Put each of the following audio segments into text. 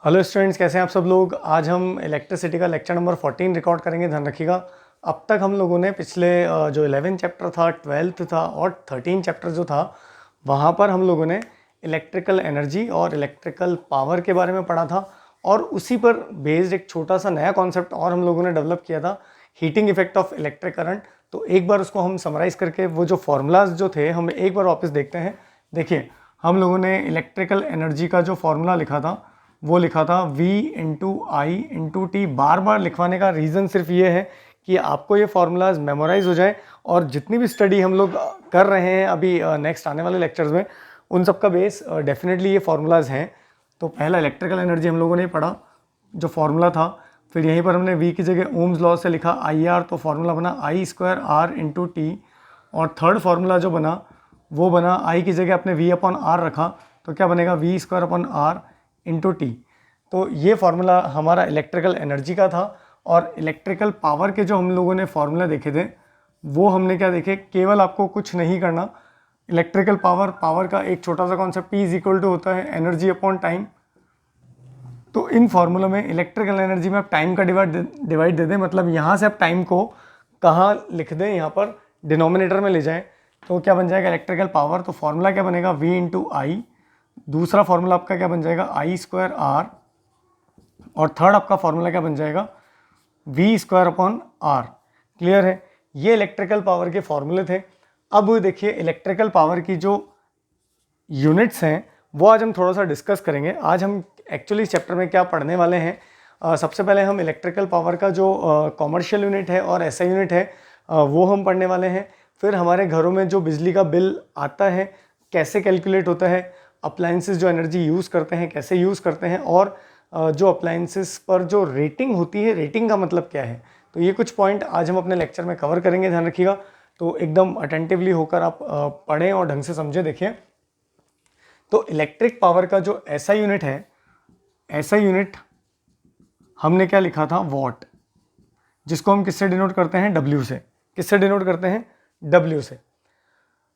Hello students, कैसे हैं आप सब लोग। आज हम इलेक्ट्रिसिटी का लेक्चर नंबर 14 रिकॉर्ड करेंगे। ध्यान रखिएगा, अब तक हम लोगों ने पिछले जो 11 चैप्टर था, 12th था और 13 चैप्टर जो था, वहाँ पर हम लोगों ने इलेक्ट्रिकल एनर्जी और इलेक्ट्रिकल पावर के बारे में पढ़ा था। और उसी पर बेस्ड एक छोटा सा नया कॉन्सेप्ट और हम लोगों ने डेवलप किया था, heating effect of electric current. तो एक बार उसको हम समराइज़ करके वो जो फार्मूलाज जो थे हम एक बार वापस देखते हैं। देखिए, हम लोगों ने इलेक्ट्रिकल एनर्जी का जो फार्मूला लिखा था वो लिखा था V इंटू आई इंटू टी। बार बार लिखवाने का रीज़न सिर्फ ये है कि आपको ये फार्मूलाज मेमोराइज हो जाए, और जितनी भी स्टडी हम लोग कर रहे हैं अभी नेक्स्ट आने वाले लेक्चर्स में, उन सब का बेस डेफिनेटली ये फार्मूलाज हैं। तो पहला इलेक्ट्रिकल एनर्जी हम लोगों ने पढ़ा, जो फार्मूला था। फिर यहीं पर हमने V की जगह ओम्स लॉ से लिखा IR, तो फार्मूला बना I square R into T. और थर्ड फार्मूला जो बना वो बना I की जगह अपने V अपॉन R रखा, तो क्या बनेगा V square upon R into T. तो ये फार्मूला हमारा इलेक्ट्रिकल एनर्जी का था। और इलेक्ट्रिकल पावर के जो हम लोगों ने फार्मूला देखे थे वो हमने क्या देखे, केवल आपको कुछ नहीं करना। इलेक्ट्रिकल पावर का एक छोटा सा concept P is equal to होता है एनर्जी अपॉन टाइम। तो इन फार्मूलों में इलेक्ट्रिकल एनर्जी में आप टाइम का डिवाइड दे दें, मतलब यहाँ से आप टाइम को कहाँ लिख दें, यहाँ पर डिनोमिनेटर में ले जाएं, तो क्या बन जाएगा इलेक्ट्रिकल पावर। तो फार्मूला क्या बनेगा V इंटू आई। दूसरा फार्मूला आपका क्या बन जाएगा I स्क्वायर R। और थर्ड आपका फार्मूला क्या बन जाएगा V square upon R। Clear है, ये इलेक्ट्रिकल पावर के फॉर्मूले थे। अब देखिए, इलेक्ट्रिकल पावर की जो यूनिट्स हैं वो आज हम थोड़ा सा डिस्कस करेंगे। आज हम एक्चुअली इस चैप्टर में क्या पढ़ने वाले हैं, सबसे पहले हम इलेक्ट्रिकल पावर का जो कॉमर्शियल यूनिट है और एसआई यूनिट है वो हम पढ़ने वाले हैं। फिर हमारे घरों में जो बिजली का बिल आता है कैसे कैलकुलेट होता है, अप्लायंसेस जो एनर्जी यूज़ करते हैं कैसे यूज़ करते हैं, और जो अप्लायंसेस पर जो रेटिंग होती है, रेटिंग का मतलब क्या है। तो ये कुछ पॉइंट आज हम अपने लेक्चर में कवर करेंगे, ध्यान रखिएगा। तो एकदम अटेंटिवली होकर आप पढ़ें और ढंग से समझें। देखिए, तो इलेक्ट्रिक पावर का जो ऐसा यूनिट है, ऐसा यूनिट हमने क्या लिखा था, वॉट, जिसको हम किससे डिनोट करते हैं, W से। किससे डिनोट करते हैं, W से।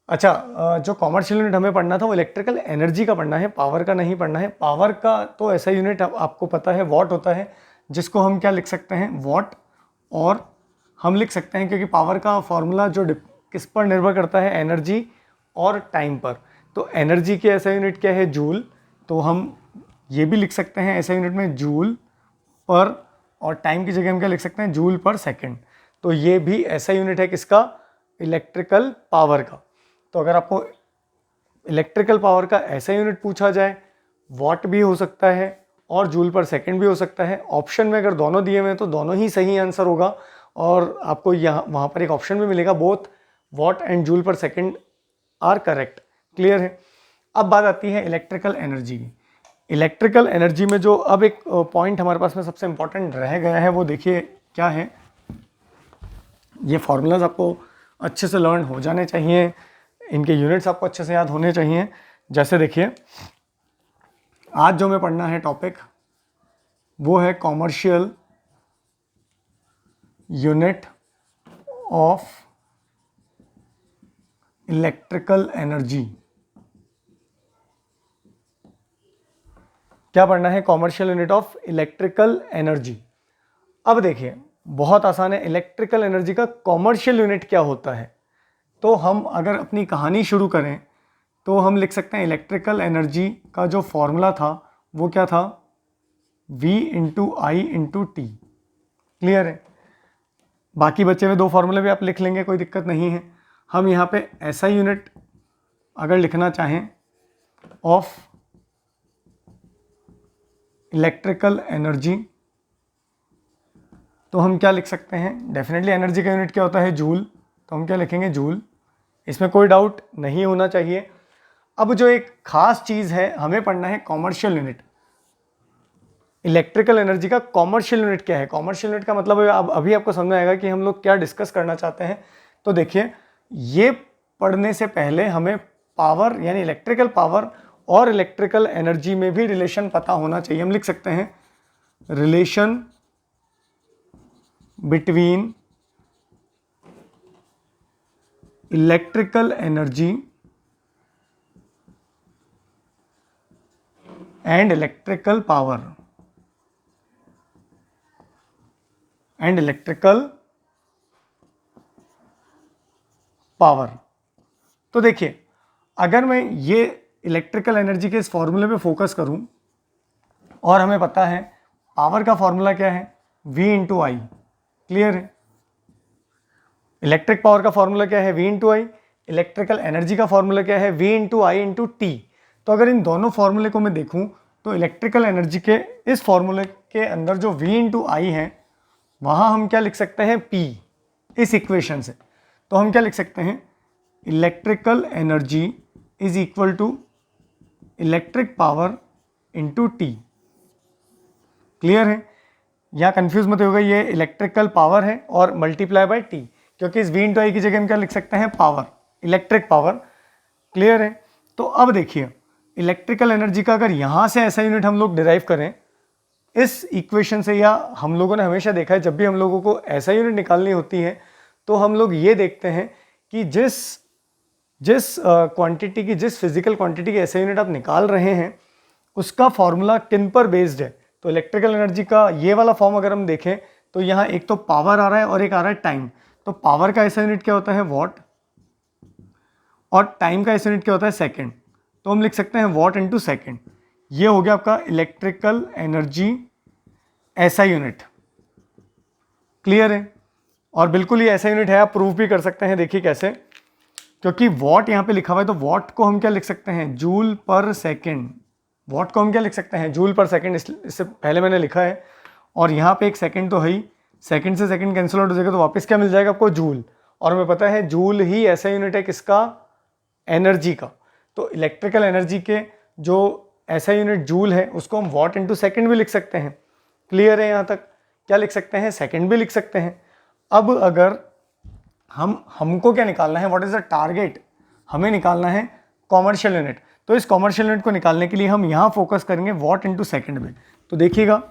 अच्छा, जो कॉमर्शियल यूनिट हमें पढ़ना था वो इलेक्ट्रिकल एनर्जी का पढ़ना है, पावर का नहीं पढ़ना है। पावर का तो ऐसा यूनिट आपको पता है वॉट होता है, जिसको हम क्या लिख सकते हैं, वॉट। और हम लिख सकते हैं क्योंकि पावर का फॉर्मूला जो किस पर निर्भर करता है, एनर्जी और टाइम पर। तो एनर्जी की ऐसा यूनिट क्या है, जूल। तो हम ये भी लिख सकते हैं ऐसा यूनिट में जूल पर, और टाइम की जगह हम क्या लिख सकते हैं, जूल पर सेकेंड। तो ये भी ऐसा यूनिट है किसका, इलेक्ट्रिकल पावर का। तो अगर आपको इलेक्ट्रिकल पावर का ऐसा यूनिट पूछा जाए, वॉट भी हो सकता है और जूल पर सेकंड भी हो सकता है। ऑप्शन में अगर दोनों दिए हुए हैं तो दोनों ही सही आंसर होगा, और आपको यहाँ वहाँ पर एक ऑप्शन भी मिलेगा, both watt and joule per second are correct. Clear है। अब बात आती है इलेक्ट्रिकल एनर्जी की। इलेक्ट्रिकल एनर्जी में जो अब एक पॉइंट हमारे पास में सबसे इंपॉर्टेंट रह गया है वो देखिए क्या है। ये फॉर्मूलाज आपको अच्छे से लर्न हो जाने चाहिए, इनके यूनिट्स आपको अच्छे से याद होने चाहिए। जैसे देखिए, आज जो हमें पढ़ना है टॉपिक वो है commercial unit of electrical energy. क्या पढ़ना है, commercial unit of electrical energy. अब देखिए, बहुत आसान है, इलेक्ट्रिकल एनर्जी का कॉमर्शियल यूनिट क्या होता है। तो हम अगर अपनी कहानी शुरू करें तो हम लिख सकते हैं इलेक्ट्रिकल एनर्जी का जो फॉर्मूला था वो क्या था, V इंटू आई इंटू टी। क्लियर है। बाकी बचे हुए दो फॉर्मूले भी आप लिख लेंगे, कोई दिक्कत नहीं है। हम यहाँ पे ऐसा यूनिट अगर लिखना चाहें ऑफ इलेक्ट्रिकल एनर्जी तो हम क्या लिख सकते हैं, डेफिनेटली एनर्जी का यूनिट क्या होता है, जूल। तो हम क्या लिखेंगे, जूल। इसमें कोई डाउट नहीं होना चाहिए। अब जो एक खास चीज़ है, हमें पढ़ना है कॉमर्शियल यूनिट। इलेक्ट्रिकल एनर्जी का कॉमर्शियल यूनिट क्या है। कॉमर्शियल यूनिट का मतलब है, अब अभी आपको समझ में आएगा कि हम लोग क्या डिस्कस करना चाहते हैं। तो देखिए, ये पढ़ने से पहले हमें पावर यानी इलेक्ट्रिकल पावर और इलेक्ट्रिकल एनर्जी में भी रिलेशन पता होना चाहिए। हम लिख सकते हैं relation between electrical energy and electrical power. And electrical power. तो देखिए, अगर मैं ये इलेक्ट्रिकल एनर्जी के इस फॉर्मूले पे फोकस करूं, और हमें पता है पावर का फॉर्मूला क्या है, V इंटू आई। क्लियर है? इलेक्ट्रिक पावर का फॉर्मूला क्या है, V इंटू आई। इलेक्ट्रिकल एनर्जी का फॉर्मूला क्या है, V इंटू आई इंटू टी। तो अगर इन दोनों फॉर्मूले को मैं देखूं तो इलेक्ट्रिकल एनर्जी के इस फॉर्मूले के अंदर जो V इंटू आई है, वहां हम क्या लिख सकते हैं, P। इस इक्वेशन से तो हम क्या लिख सकते हैं, electrical energy is equal to electric power into T. Clear है? यहाँ कंफ्यूज मत होगा, ये इलेक्ट्रिकल पावर है और मल्टीप्लाई बाय टी, क्योंकि इस V इंटू आई की जगह हम क्या लिख सकते हैं, पावर, इलेक्ट्रिक पावर। क्लियर है? तो अब देखिए, इलेक्ट्रिकल एनर्जी का अगर यहाँ से ऐसा यूनिट हम लोग डिराइव करें इस इक्वेशन से, या हम लोगों ने हमेशा देखा है जब भी हम लोगों को ऐसा यूनिट निकालनी होती है तो हम लोग ये देखते हैं कि जिस क्वांटिटी की, जिस फिजिकल क्वांटिटी की ऐसा यूनिट आप निकाल रहे हैं उसका फॉर्मूला किन पर बेस्ड है। तो इलेक्ट्रिकल एनर्जी का ये वाला फॉर्म अगर हम देखें तो यहाँ एक तो पावर आ रहा है और एक आ रहा है टाइम। तो पावर का ऐसा यूनिट क्या होता है, वॉट, और टाइम का ऐसा यूनिट क्या होता है, सेकंड। तो हम लिख सकते हैं वॉट इंटू सेकेंड। ये हो गया आपका इलेक्ट्रिकल एनर्जी ऐसा यूनिट। क्लियर है? और बिल्कुल ये ऐसा यूनिट है, आप प्रूफ भी कर सकते हैं। देखिए कैसे, क्योंकि वॉट यहाँ पे लिखा हुआ है तो वॉट को हम क्या लिख सकते हैं, जूल पर सेकेंड। वॉट को हम क्या लिख सकते हैं, जूल पर सेकेंड, इससे पहले मैंने लिखा है। और यहाँ पे एक सेकेंड तो है ही, सेकेंड से सेकेंड कैंसिल आउट हो जाएगा तो वापस क्या मिल जाएगा आपको, जूल। और हमें पता है जूल ही ऐसा यूनिट है किसका, एनर्जी का। तो इलेक्ट्रिकल एनर्जी के जो ऐसा यूनिट जूल है उसको हम वॉट इंटू सेकेंड भी लिख सकते हैं। क्लियर है? यहाँ तक क्या लिख सकते हैं, सेकेंड भी लिख सकते हैं। अब अगर हमको क्या निकालना है, व्हाट इज द टारगेट, हमें निकालना है कॉमर्शियल यूनिट। तो इस कॉमर्शियल यूनिट को निकालने के लिए हम यहाँ फोकस करेंगे वॉट इंटू सेकेंड में। तो देखिएगा,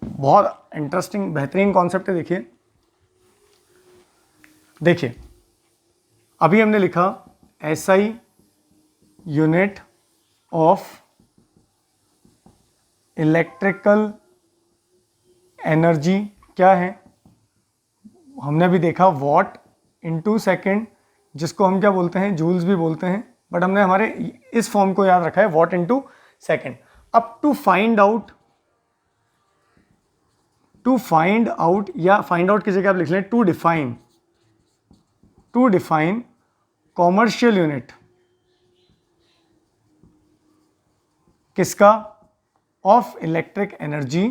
बहुत इंटरेस्टिंग बेहतरीन कॉन्सेप्ट है। देखिए अभी हमने लिखा SI unit of electrical energy क्या है, हमने अभी देखा वॉट इंटू सेकेंड, जिसको हम क्या बोलते हैं, जूल्स भी बोलते हैं, बट हमने हमारे इस फॉर्म को याद रखा है वॉट इंटू सेकेंड। अब टू फाइंड आउट, या फाइंड आउट की जगह आप लिख लें टू डिफाइन कॉमर्शियल यूनिट किसका, of electric energy,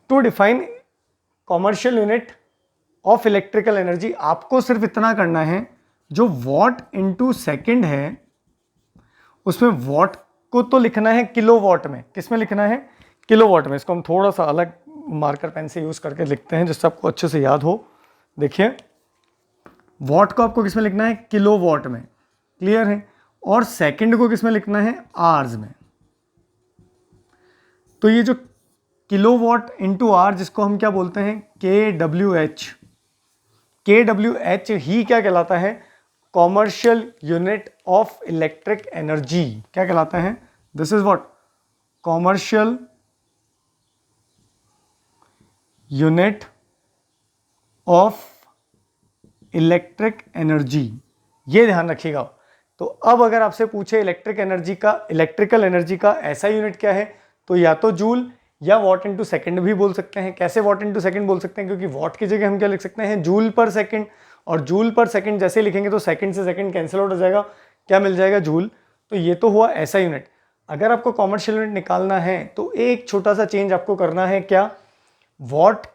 to define commercial unit of electrical energy. आपको सिर्फ इतना करना है, जो वॉट इंटू सेकेंड है उसमें वॉट को तो लिखना है किलो वॉट में। किस में लिखना है, किलो वॉट में। इसको हम थोड़ा सा अलग मार्कर पेन से यूज करके लिखते हैं जिससे आपको अच्छे से याद हो। देखिए वॉट को आपको किस में लिखना है, किलो वॉट में। क्लियर है? और सेकंड को किस में लिखना है, आवर्स में। तो ये जो किलो वॉट इंटू आर, जिसको हम क्या बोलते हैं, KWH ही क्या कहलाता है, commercial unit of electric energy. क्या कहलाता है, this is what, commercial unit of electric energy. ये ध्यान रखिएगा। तो अब अगर आपसे पूछे इलेक्ट्रिकल एनर्जी का ऐसा यूनिट क्या है, तो या तो जूल या वॉट इंटू सेकेंड भी बोल सकते हैं। कैसे वॉट इंटू सेकेंड बोल सकते हैं, क्योंकि वॉट की जगह हम क्या लिख सकते हैं, जूल पर सेकेंड। और जूल पर सेकेंड जैसे लिखेंगे तो सेकेंड से सेकेंड कैंसिल आउट हो जाएगा, क्या मिल जाएगा, जूल। तो ये तो हुआ ऐसा यूनिट। अगर आपको कॉमर्शियल यूनिट निकालना है तो एक छोटा सा चेंज आपको करना है, क्या, वॉट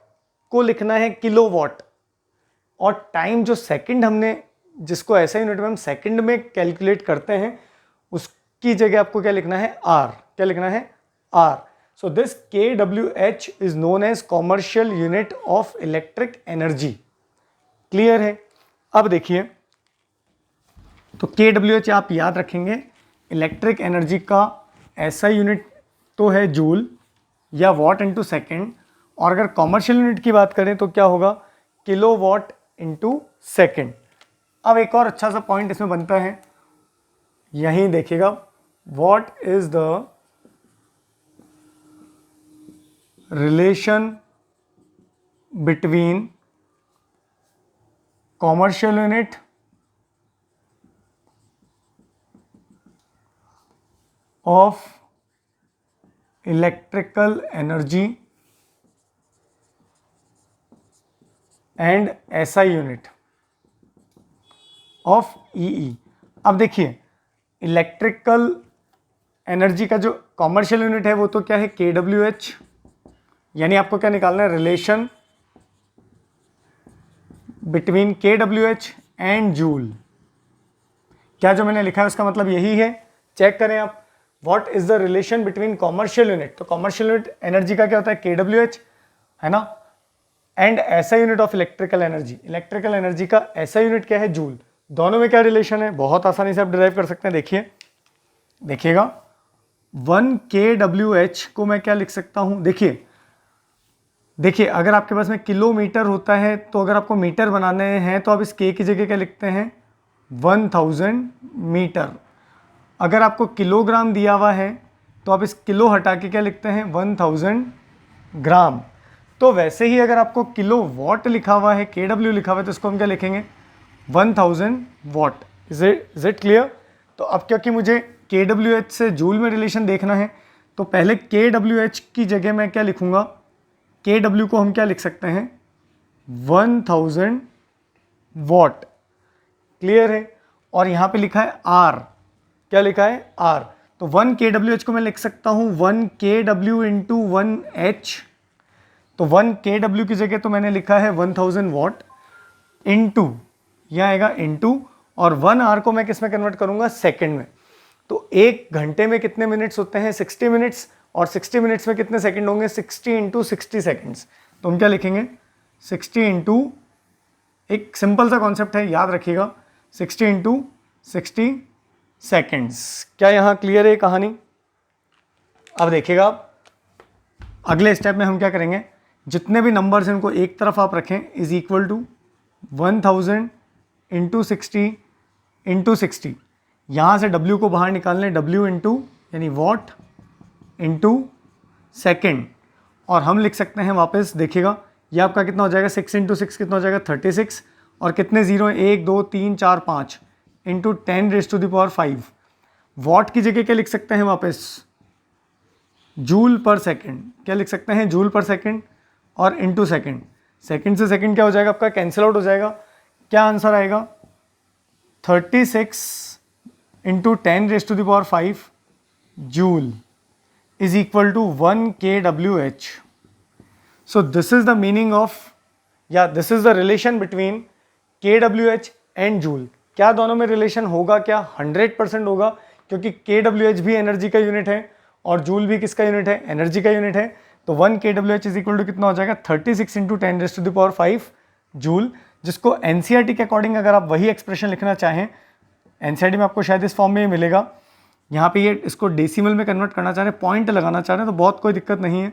को लिखना है किलो वॉट, और टाइम जो सेकंड हमने, जिसको ऐसा यूनिट में हम सेकंड में कैलकुलेट करते हैं, उसकी जगह आपको क्या लिखना है, आर। क्या लिखना है, R. So this KWH is known as commercial unit of electric energy. Clear है? अब देखिए, तो KWH आप याद रखेंगे, इलेक्ट्रिक एनर्जी का ऐसा यूनिट तो है जूल या वॉट इंटू सेकेंड, और अगर कॉमर्शियल यूनिट की बात करें तो क्या होगा, किलो वॉट इंटू सेकेंड। अब एक और अच्छा सा पॉइंट इसमें बनता है, यहीं देखिएगा, what is the relation between commercial unit of electrical energy and SI unit of EE. अब देखिए, इलेक्ट्रिकल एनर्जी का जो कॉमर्शियल यूनिट है वो तो क्या है, KWH, यानी आपको क्या निकालना है, relation between KWH and joule. क्या जो मैंने लिखा है उसका मतलब यही है, चेक करें आप, what is the relation between commercial unit, तो कॉमर्शियल यूनिट एनर्जी का क्या होता है, KWH, है ना, एंड ऐसा unit of electrical energy, electrical energy का ऐसा यूनिट क्या है, जूल। दोनों में क्या रिलेशन है, बहुत आसानी से आप डिराइव कर सकते हैं। देखिएगा 1 kWh को मैं क्या लिख सकता हूं, देखिए अगर आपके पास में किलोमीटर होता है तो अगर आपको मीटर बनाने हैं तो आप इस k की जगह क्या लिखते हैं, 1000 मीटर। अगर आपको किलोग्राम दिया हुआ है तो आप इस किलो हटा के क्या लिखते हैं, 1000 ग्राम। तो वैसे ही अगर आपको किलो वॉट लिखा हुआ है, KW लिखा हुआ है, तो इसको हम क्या लिखेंगे, 1000 वॉट। Is it clear. तो अब क्योंकि मुझे KWH से जूल में रिलेशन देखना है तो पहले KWH की जगह मैं क्या लिखूंगा, KW को हम क्या लिख सकते हैं, 1000 वॉट। क्लियर है। और यहाँ पे लिखा है R, क्या लिखा है, R। तो 1 kWh को मैं लिख सकता हूँ 1 kW इंटू 1H। तो 1 kW की जगह तो मैंने लिखा है 1000 वॉट इंटू, यह आएगा इंटू, और 1 आवर को मैं किस में कन्वर्ट करूंगा, सेकंड में। तो एक घंटे में कितने मिनट्स होते हैं, 60 मिनट्स, और 60 मिनट्स में कितने सेकंड होंगे, 60 इंटू 60 सेकेंड्स। तो हम क्या लिखेंगे, 60 इंटू, एक सिंपल सा कॉन्सेप्ट है, याद रखिएगा, 60 इंटू 60 सेकेंड्स। क्या यहाँ क्लियर है कहानी। अब देखिएगा अगले स्टेप में हम क्या करेंगे, जितने भी नंबर्स हैं उनको एक तरफ आप रखें, is equal to 1000 into 60 into 60। यहाँ से W को बाहर निकाल लें, W इंटू यानी वॉट इंटू सेकेंड, और हम लिख सकते हैं वापस, देखिएगा ये आपका कितना हो जाएगा, 6 इंटू 6 कितना हो जाएगा, 36, और कितने जीरो हैं, 1 2 3 4 5 इंटू 10⁵5। वॉट की जगह क्या लिख सकते हैं वापस, जूल पर सेकेंड। क्या लिख सकते हैं, जूल पर सेकेंड, और इंटू सेकेंड। सेकेंड से सेकेंड क्या हो जाएगा आपका, कैंसिल आउट हो जाएगा। क्या आंसर आएगा, 36 into 10⁵5 joule is equal to 1 kWh. So this is the meaning of, this is the relation between kWh and joule. क्या दोनों में रिलेशन होगा, क्या 100% होगा, क्योंकि kWh भी एनर्जी का यूनिट है और जूल भी किसका यूनिट है, एनर्जी का यूनिट है। तो 1 kWh इज इक्वल टू कितना हो जाएगा, 36 इंटू 10⁵5 जूल, जिसको एनसीईआरटी के अकॉर्डिंग अगर आप वही एक्सप्रेशन लिखना चाहें, एनसीईआरटी में आपको शायद इस फॉर्म में मिलेगा। यहाँ पे ये इसको डेसिमल में कन्वर्ट करना चाह रहे हैं, पॉइंट लगाना चाह रहे हैं, तो बहुत कोई दिक्कत नहीं है।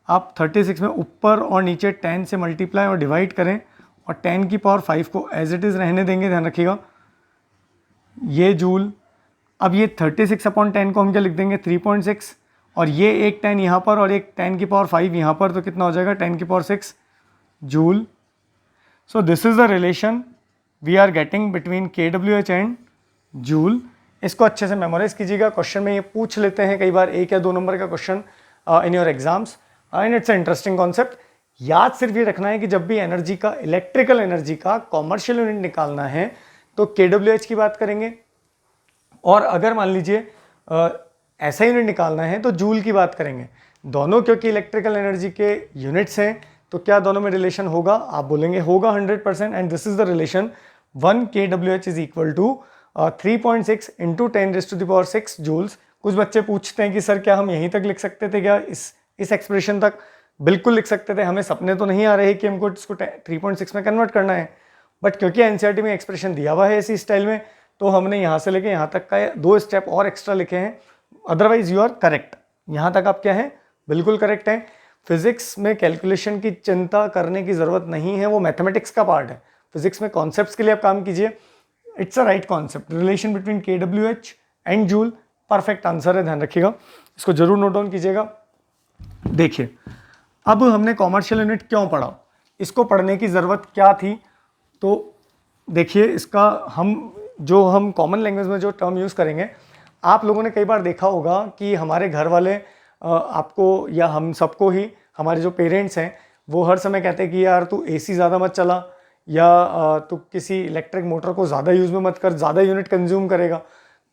आप 36 में ऊपर और नीचे 10 से मल्टीप्लाई और डिवाइड करें, और 10 की पावर 5 को एज इट इज़ रहने देंगे, ध्यान रखिएगा, ये जूल। अब ये 36/10 को हम क्या लिख देंगे, 3.6, और ये एक 10 यहाँ पर और एक 10 की पावर 5 यहाँ पर, तो कितना हो जाएगा, 10 की power 6 joule. So this is the relation we are getting between KWH and joule. इसको अच्छे से मेमोराइज कीजिएगा, क्वेश्चन में ये पूछ लेते हैं कई बार, 1 या 2 नंबर का question in your exams, and it's interesting concept. याद सिर्फ ये रखना है कि जब भी एनर्जी का, इलेक्ट्रिकल एनर्जी का कॉमर्शियल यूनिट निकालना है तो KWH की बात करेंगे, और अगर मान लीजिए ऐसा यूनिट निकालना है तो जूल की बात करेंगे। दोनों क्योंकि इलेक्ट्रिकल एनर्जी के यूनिट्स हैं, तो क्या दोनों में रिलेशन होगा, आप बोलेंगे होगा 100%, and this is the relation 1 kWh is equal to 3.6 into 10⁶ joules. कुछ बच्चे पूछते हैं कि सर क्या हम यहीं तक लिख सकते थे क्या, इस एक्सप्रेशन तक। बिल्कुल लिख सकते थे, हमें सपने तो नहीं आ रहे कि हमको इसको 3.6 में कन्वर्ट करना है, बट क्योंकि एनसीईआरटी में एक्सप्रेशन दिया हुआ है इसी स्टाइल में, तो हमने यहाँ से लेके यहाँ तक का 2 स्टेप और एक्स्ट्रा लिखे हैं। अदरवाइज यू आर करेक्ट, यहाँ तक आप क्या है, बिल्कुल करेक्ट है। फिजिक्स में कैलकुलेशन की चिंता करने की ज़रूरत नहीं है, वो मैथमेटिक्स का पार्ट है। फिजिक्स में कॉन्सेप्ट्स के लिए आप काम कीजिए, it's a right concept. Relation between KWH and joule, perfect answer है, ध्यान रखिएगा, इसको जरूर नोट डाउन कीजिएगा। देखिए अब हमने कॉमर्शियल यूनिट क्यों पढ़ा, इसको पढ़ने की ज़रूरत क्या थी? तो देखिए, इसका हम कॉमन लैंग्वेज में जो टर्म यूज़ करेंगे, आप लोगों ने कई बार देखा होगा कि हमारे घर वाले आपको या हम सबको ही, हमारे जो पेरेंट्स हैं वो हर समय कहते हैं कि यार तू एसी ज़्यादा मत चला, या तू किसी इलेक्ट्रिक मोटर को ज़्यादा यूज़ में मत कर, ज़्यादा यूनिट कंज्यूम करेगा।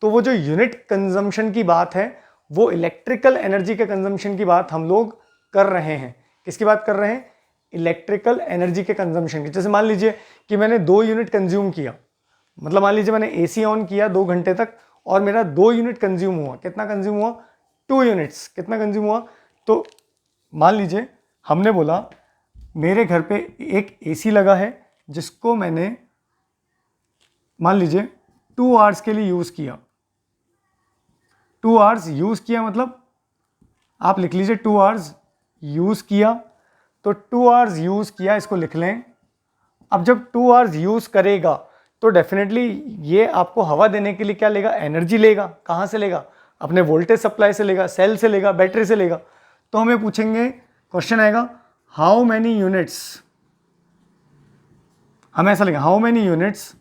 तो वो जो यूनिट कंजम्पशन की बात है, वो इलेक्ट्रिकल एनर्जी के कंजम्पशन की बात हम लोग कर रहे हैं। किसकी बात कर रहे हैं? इलेक्ट्रिकल एनर्जी के कंजम्पशन की। जैसे मान लीजिए कि मैंने 2 यूनिट कंज्यूम किया, मतलब मान लीजिए मैंने एसी ऑन किया 2 घंटे तक और मेरा 2 यूनिट कंज्यूम हुआ। कितना कंज्यूम हुआ? 2 यूनिट्स। कितना कंज्यूम हुआ? तो मान लीजिए हमने बोला मेरे घर पे एक एसी लगा है जिसको मैंने मान लीजिए 2 आवर्स के लिए यूज़ किया। 2 आवर्स यूज़ किया, मतलब आप लिख लीजिए 2 आवर्स यूज़ किया। तो 2 आवर्स यूज़ किया, इसको लिख लें। अब जब 2 आवर्स यूज़ करेगा तो डेफिनेटली ये आपको हवा देने के लिए क्या लेगा? एनर्जी लेगा। कहाँ से लेगा? अपने वोल्टेज सप्लाई से लेगा, सेल से लेगा, बैटरी से लेगा। तो हमें पूछेंगे, क्वेश्चन आएगा हाउ मैनी यूनिट्स, हम ऐसा लिखें हाउ मैनी यूनिट्स,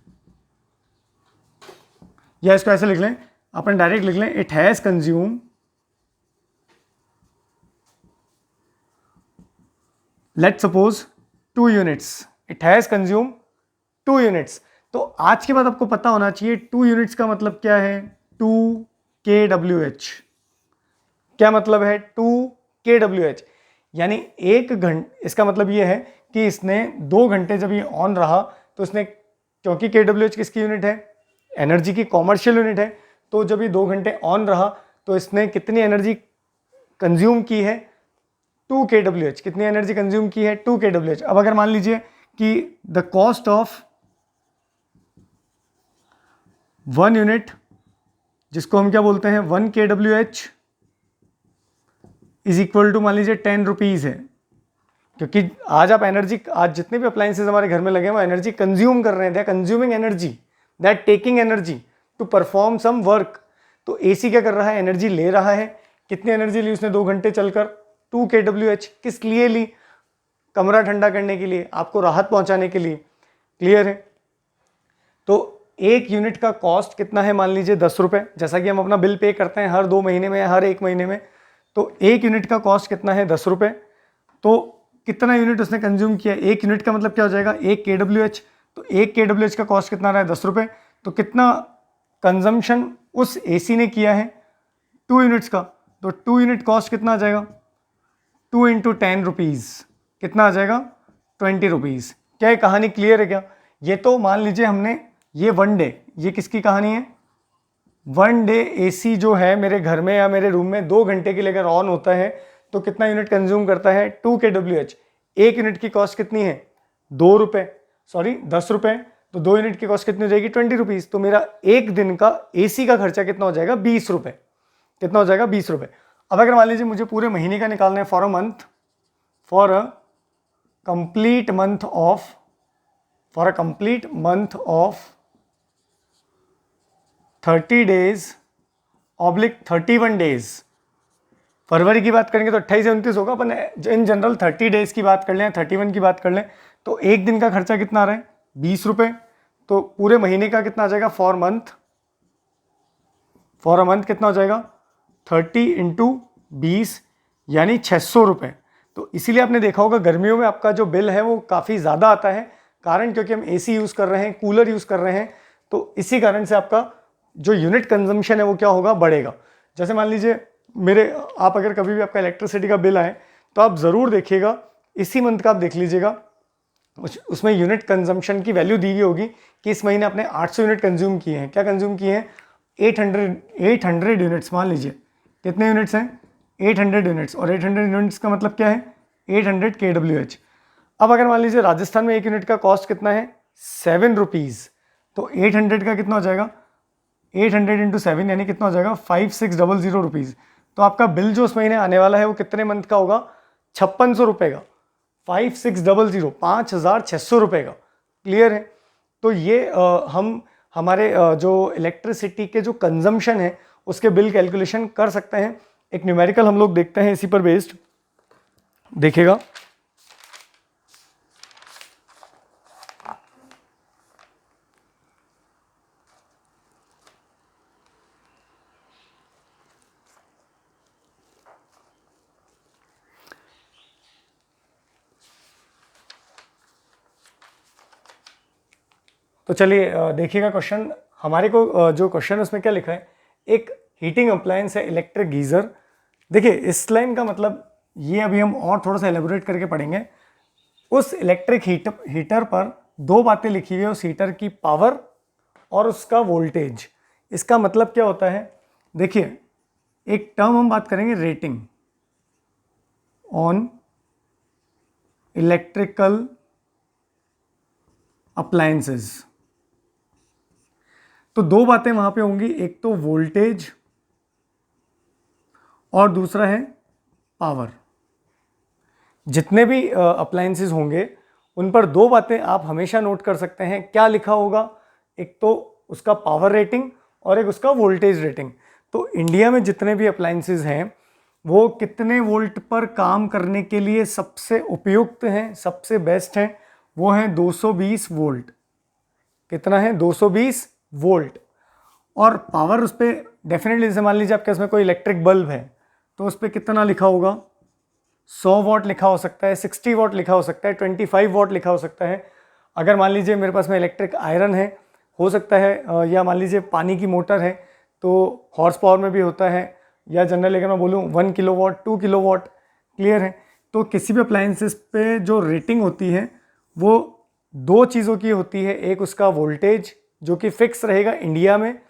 या इसको ऐसे लिख लें, अपन डायरेक्ट लिख लें it has consume, let's suppose 2 units, it has consume 2 units. तो आज के बाद आपको पता होना चाहिए 2 यूनिट्स का मतलब क्या है? 2 kWh। क्या मतलब है 2 kWh? यानी 1 घंटे, इसका मतलब ये है कि इसने 2 घंटे जब ये ऑन रहा तो इसने, क्योंकि kWh किसकी यूनिट है? एनर्जी की कॉमर्शियल यूनिट है। तो जब ये 2 घंटे ऑन रहा तो इसने कितनी एनर्जी कंज्यूम की है? 2 kWh। कितनी एनर्जी कंज्यूम की है? 2 kWh। अब अगर मान लीजिए कि द कॉस्ट ऑफ 1 यूनिट, जिसको हम क्या बोलते हैं 1 kWh, इज इक्वल टू मान लीजिए 10 रुपीज़ है। क्योंकि आज आप एनर्जी, आज जितने भी अप्लायंसेज हमारे घर में लगे हैं वो एनर्जी कंज्यूम कर रहे हैं, they are consuming energy, they are taking energy to perform some work. तो एसी क्या कर रहा है? एनर्जी ले रहा है। कितनी एनर्जी ली उसने 2 घंटे चलकर? 2 kWh। किस लिए ली? कमरा ठंडा करने के लिए, आपको राहत पहुंचाने के लिए। क्लियर है? तो 1 यूनिट का कॉस्ट कितना है? मान लीजिए 10 रुपये, जैसा कि हम अपना बिल पे करते हैं हर 2 महीने में या हर 1 महीने में। तो 1 यूनिट का कॉस्ट कितना है? 10 रुपये। तो कितना यूनिट उसने कंज्यूम किया? 1 यूनिट का मतलब क्या हो जाएगा? 1 kWh। तो 1 kWh का कॉस्ट कितना रहा है? 10 रुपये। तो कितना कंजम्पशन उस एसी ने किया है? 2 यूनिट्स का। तो 2 यूनिट कॉस्ट कितना आ जाएगा? 2 × 10 रुपीज़। कितना आ जाएगा? 20 रुपीज़। क्या ये कहानी क्लियर है क्या? ये तो मान लीजिए हमने ये 1 डे, ये किसकी कहानी है? 1 डे एसी जो है मेरे घर में या मेरे रूम में 2 घंटे के लिए अगर ऑन होता है तो कितना यूनिट कंज्यूम करता है? 2 kWh। 1 यूनिट की कॉस्ट कितनी है? 2 रुपये, सॉरी 10 रुपये। तो 2 यूनिट की कॉस्ट कितनी हो जाएगी? 20 रुपीज़। तो मेरा एक दिन का एसी का खर्चा कितना हो जाएगा? 20 रुपये। कितना हो जाएगा? 20 रुपये। अब अगर मान लीजिए मुझे पूरे महीने का निकालना है, for a complete month of 30 days oblique 31 days. फरवरी की बात करेंगे तो 28 से 29 होगा, अपन इन जनरल 30 डेज की बात कर लें, 31 की बात कर लें, तो एक दिन का खर्चा कितना आ रहा है? 20 रुपये। तो पूरे महीने का कितना आ जाएगा? फॉर अ मंथ कितना हो जाएगा? 30 × 20 यानी 600 रुपये। तो इसीलिए आपने देखा होगा गर्मियों में आपका जो बिल है वो काफ़ी ज़्यादा आता है, कारण क्योंकि हम एसी यूज़ कर रहे हैं, कूलर यूज़ कर रहे हैं। तो इसी कारण से आपका जो यूनिट कंजम्पशन है वो क्या होगा? बढ़ेगा। जैसे मान लीजिए आप अगर कभी भी आपका इलेक्ट्रिसिटी का बिल आए तो आप ज़रूर देखिएगा, इसी मंथ का आप देख लीजिएगा, उसमें यूनिट कंजम्पशन की वैल्यू दी हुई होगी कि इस महीने आपने 800 यूनिट कंज्यूम किए हैं। क्या कंज्यूम किए हैं? 800 यूनिट्स। मान लीजिए कितने यूनिट्स हैं? 800 यूनिट्स। और 800 यूनिट्स का मतलब क्या है? 800 kWh। अब अगर मान लीजिए राजस्थान में 1 यूनिट का कॉस्ट कितना है? 7 रुपीज़। तो 800 का कितना हो जाएगा? 800 × 7 यानी कितना हो जाएगा? 5600 रुपीज़। तो आपका बिल जो उस महीने आने वाला है वो कितने मंथ का होगा? 5600 रुपये का। 5600, 5600 रुपये का। क्लियर है? तो ये हम हमारे जो इलेक्ट्रिसिटी के जो कंजम्पशन है उसके बिल कैलकुलेशन कर सकते हैं। एक न्यूमेरिकल हम लोग देखते हैं इसी पर बेस्ड। देखिएगा, तो चलिए देखिएगा क्वेश्चन हमारे को, जो क्वेश्चन है उसमें क्या लिखा है, एक हीटिंग अप्लायंस है इलेक्ट्रिक गीज़र। देखिए इस लाइन का मतलब ये अभी हम और थोड़ा सा एलेबोरेट करके पढ़ेंगे। उस इलेक्ट्रिक हीटर पर दो बातें लिखी हुई है, उस हीटर की पावर और उसका वोल्टेज। इसका मतलब क्या होता है, देखिए एक टर्म हम बात करेंगे रेटिंग ऑन इलेक्ट्रिकल अप्लायंसेस। तो दो बातें वहां पे होंगी, एक तो वोल्टेज और दूसरा है पावर। जितने भी अप्लायंसेस होंगे उन पर दो बातें आप हमेशा नोट कर सकते हैं। क्या लिखा होगा, एक तो उसका पावर रेटिंग और एक उसका वोल्टेज रेटिंग। तो इंडिया में जितने भी अप्लायंसेस हैं वो कितने वोल्ट पर काम करने के लिए सबसे उपयुक्त हैं, सबसे बेस्ट हैं, वो हैं 220 वोल्ट। कितना है, 220 वोल्ट। और पावर उस पर डेफिनेटली, जैसे मान लीजिए आपके इसमें कोई इलेक्ट्रिक बल्ब है तो उस पर कितना लिखा होगा, 100 वॉट लिखा हो सकता है, 60 वॉट लिखा हो सकता है, 25 वॉट लिखा हो सकता है। अगर मान लीजिए मेरे पास में इलेक्ट्रिक आयरन है, हो सकता है, या मान लीजिए पानी की मोटर है तो हॉर्स पावर में भी होता है, या जनरली अगर मैं बोलूँ 1 किलोवाट 2 किलोवाट। क्लियर है। तो किसी भी अप्लायंसेस पे जो रेटिंग होती है वो दो चीज़ों की होती है, एक उसका वोल्टेज जो कि फिक्स रहेगा इंडिया में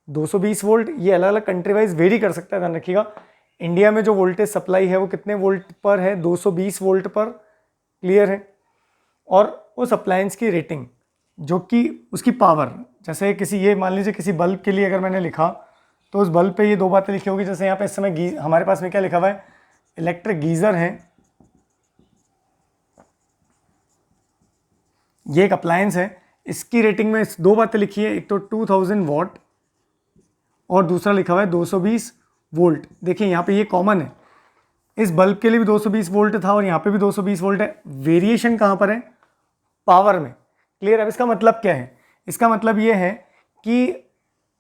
220 वोल्ट। ये अलग अलग कंट्री वाइज वेरी कर सकता है, ध्यान रखिएगा। इंडिया में जो वोल्टेज सप्लाई है वो कितने वोल्ट पर है, 220 वोल्ट पर। क्लियर है। और उस अप्लायंस की रेटिंग जो कि उसकी पावर, जैसे किसी, ये मान लीजिए किसी बल्ब के लिए अगर मैंने लिखा तो उस बल्ब पे ये दो बातें लिखी होगी। जैसे यहाँ पे इस समय हमारे पास में क्या लिखा हुआ है, इलेक्ट्रिक गीजर है, ये एक अप्लायंस है, इसकी रेटिंग में दो बातें लिखी है, एक तो 2000 वॉट और दूसरा लिखा हुआ है 220 वोल्ट। देखिए यहाँ पे ये कॉमन है, इस बल्ब के लिए भी 220 वोल्ट था और यहाँ पे भी 220 वोल्ट है। वेरिएशन कहाँ पर है, पावर में। क्लियर। अब इसका मतलब क्या है, इसका मतलब ये है कि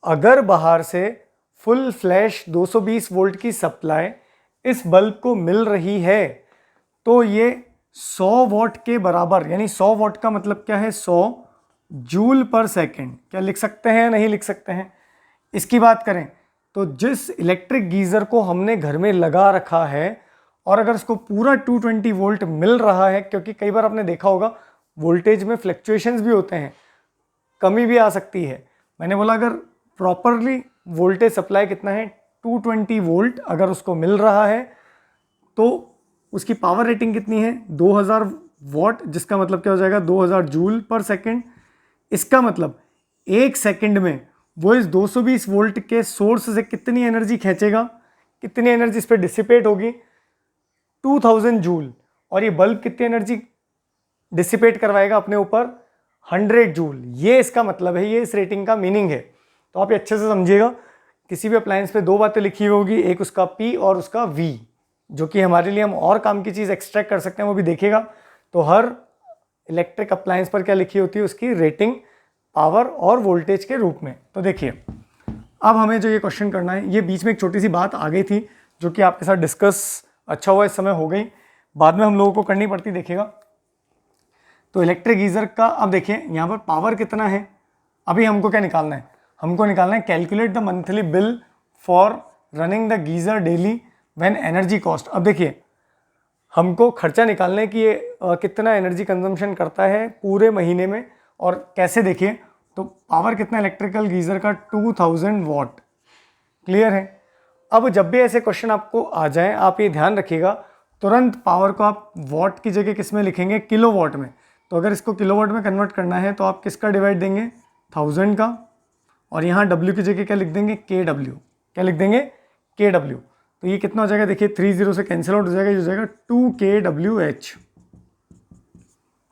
अगर बाहर से फुल फ्लैश 220 वोल्ट की सप्लाई इस बल्ब को मिल रही है तो ये 100 वॉट के बराबर, यानी 100 वॉट का मतलब क्या है, 100 जूल पर सेकेंड। क्या लिख सकते हैं, नहीं लिख सकते हैं। इसकी बात करें तो जिस इलेक्ट्रिक गीज़र को हमने घर में लगा रखा है और अगर उसको पूरा 220 वोल्ट मिल रहा है, क्योंकि कई बार आपने देखा होगा वोल्टेज में फ्लक्चुएशंस भी होते हैं, कमी भी आ सकती है। मैंने बोला अगर प्रॉपरली वोल्टेज सप्लाई कितना है, 220 वोल्ट अगर उसको मिल रहा है तो उसकी पावर रेटिंग कितनी है, 2000 वॉट, जिसका मतलब क्या हो जाएगा, 2000 जूल पर सेकेंड। इसका मतलब एक सेकेंड में वो इस 220 वोल्ट के सोर्स से कितनी एनर्जी खींचेगा, कितनी एनर्जी इस पर डिसिपेट होगी, 2000 जूल। और ये बल्ब कितनी एनर्जी डिसिपेट करवाएगा अपने ऊपर, 100 जूल। ये इसका मतलब है, ये इस रेटिंग का मीनिंग है। तो आप ये अच्छे से समझिएगा। किसी भी अप्लायंस पे दो बातें लिखी होगी, एक उसका P और उसका V, जो कि हमारे लिए हम और काम की चीज़ एक्सट्रैक्ट कर सकते हैं, वो भी देखिएगा। तो हर इलेक्ट्रिक अप्लायंस पर क्या लिखी होती है, उसकी रेटिंग पावर और वोल्टेज के रूप में। तो देखिए अब हमें जो ये क्वेश्चन करना है, ये बीच में एक छोटी सी बात आ गई थी जो कि आपके साथ डिस्कस अच्छा हुआ इस समय हो गई, बाद में हम लोगों को करनी पड़ती, देखिएगा। तो इलेक्ट्रिक गीज़र का अब देखिए यहाँ पर पावर कितना है। अभी हमको क्या निकालना है, हमको निकालना है calculate the monthly bill for running the geyser daily when energy cost. अब देखिए हमको खर्चा निकालना है कि ये कितना एनर्जी कंजम्पशन करता है पूरे महीने में। और कैसे, देखिए तो पावर कितना इलेक्ट्रिकल गीज़र का, 2000 वॉट। क्लियर है। अब जब भी ऐसे क्वेश्चन आपको आ जाए, आप ये ध्यान रखिएगा, तुरंत पावर को आप वॉट की जगह किस में लिखेंगे, किलोवाट में। तो अगर इसको किलोवाट में कन्वर्ट करना है तो आप किसका डिवाइड देंगे, 1000 का, और यहाँ W की जगह क्या लिख देंगे, KW। क्या लिख देंगे, KW। तो ये कितना हो जाएगा, देखिए 30 से कैंसिल आउट हो जाएगा, ये हो जाएगा 2kWh।